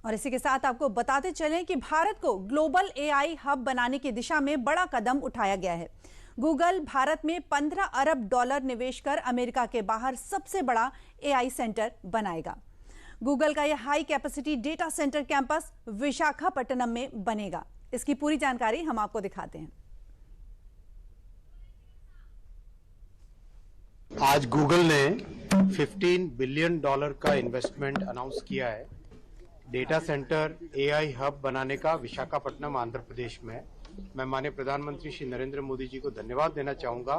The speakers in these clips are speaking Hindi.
और इसी के साथ आपको बताते चलें कि भारत को ग्लोबल एआई हब बनाने की दिशा में बड़ा कदम उठाया गया है। गूगल भारत में 15 अरब डॉलर निवेश कर अमेरिका के बाहर सबसे बड़ा एआई सेंटर बनाएगा। गूगल का यह high capacity data centre campus Visakhapatnam में बनेगा। इसकी पूरी जानकारी हम आपको दिखाते हैं। आज गूगल ने $15 बिलियन का इन्वेस्टमेंट अनाउंस किया है डेटा सेंटर एआई हब बनाने का विशाखापट्टनम आंध्र प्रदेश में। मैं माननीय प्रधानमंत्री श्री नरेंद्र मोदी जी को धन्यवाद देना चाहूंगा।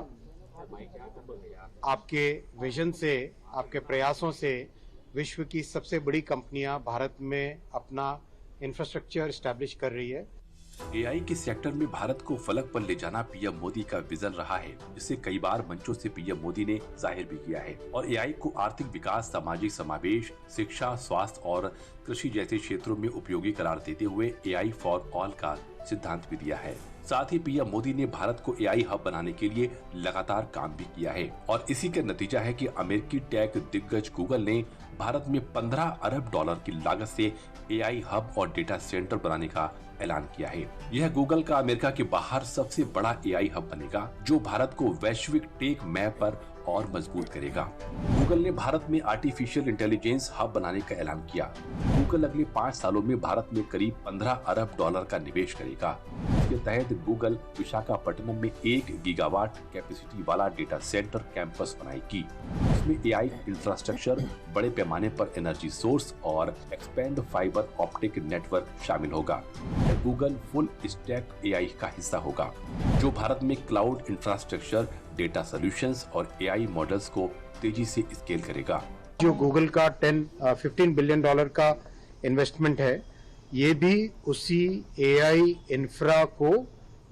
आपके विजन से, आपके प्रयासों से विश्व की सबसे बड़ी कंपनियां भारत में अपना इंफ्रास्ट्रक्चर एस्टैब्लिश कर रही है। एआई के सेक्टर में भारत को फलक पर ले जाना पीएम मोदी का विजन रहा है, जिसे कई बार मंचों से पीएम मोदी ने जाहिर भी किया है और एआई को आर्थिक विकास, सामाजिक समावेश, शिक्षा, स्वास्थ्य और कृषि जैसे क्षेत्रों में उपयोगी करार देते हुए एआई फॉर ऑल का सिद्धांत भी दिया है। साथ ही पीएम मोदी ने भारत को एआई हब बनाने के लिए लगातार काम भी किया है और इसी का नतीजा है कि अमेरिकी टेक दिग्गज गूगल ने भारत में 15 अरब डॉलर की लागत से एआई हब और डेटा सेंटर बनाने का ऐलान किया है। यह गूगल का अमेरिका के बाहर सबसे बड़ा एआई हब बनेगा, जो भारत को वैश्विक टेक मैप पर और मजबूत करेगा। गूगल ने भारत में आर्टिफिशियल इंटेलिजेंस हब बनाने का ऐलान किया। गूगल अगले 5 सालों में भारत में करीब 15 अरब डॉलर का निवेश करेगा। इसके तहत गूगल विशाखापट्टनम में 1 गीगावाट कैपेसिटी वाला डेटा सेंटर कैंपस बनाएगी। इसमें एआई इंफ्रास्ट्रक्चर, बड़े पैमाने पर एनर्जी सोर्स और एक्सपेंड फाइबर ऑप्टिक नेटवर्क शामिल होगा। गूगल फुल स्टैक एआई का हिस्सा होगा, जो भारत में क्लाउड इंफ्रास्ट्रक्चर, डेटा सॉल्यूशंस और एआई मॉडल्स को तेजी से स्केल करेगा। जो गूगल का 15 बिलियन डॉलर का इन्वेस्टमेंट है, ये भी उसी एआई इंफ्रा को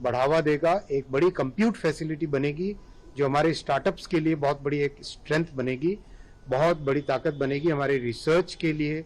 बढ़ावा देगा। एक बड़ी कंप्यूट फैसिलिटी बनेगी, जो हमारे स्टार्टअप्स के लिए बहुत बड़ी एक स्ट्रेंथ बनेगी, बहुत बड़ी ताकत बनेगी हमारे रिसर्च के लिए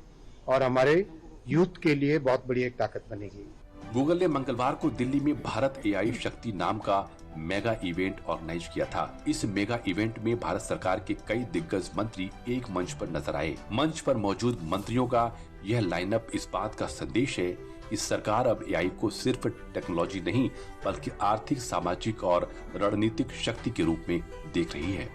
और हमारे यूथ के लिए बहुत बड़ी एक ताकत बनेगी। गूगल ने मंगलवार को दिल्ली में भारत एआई शक्ति नाम का मेगा इवेंट ऑर्गेनाइज किया था। इस मेगा इवेंट में भारत सरकार के कई दिग्गज मंत्री एक मंच पर नजर आए। मंच पर मौजूद मंत्रियों का यह लाइनअप इस बात का संदेश है कि सरकार अब एआई को सिर्फ टेक्नोलॉजी नहीं, बल्कि आर्थिक, सामाजिक और रणनीतिक शक्ति के रूप में देख रही है।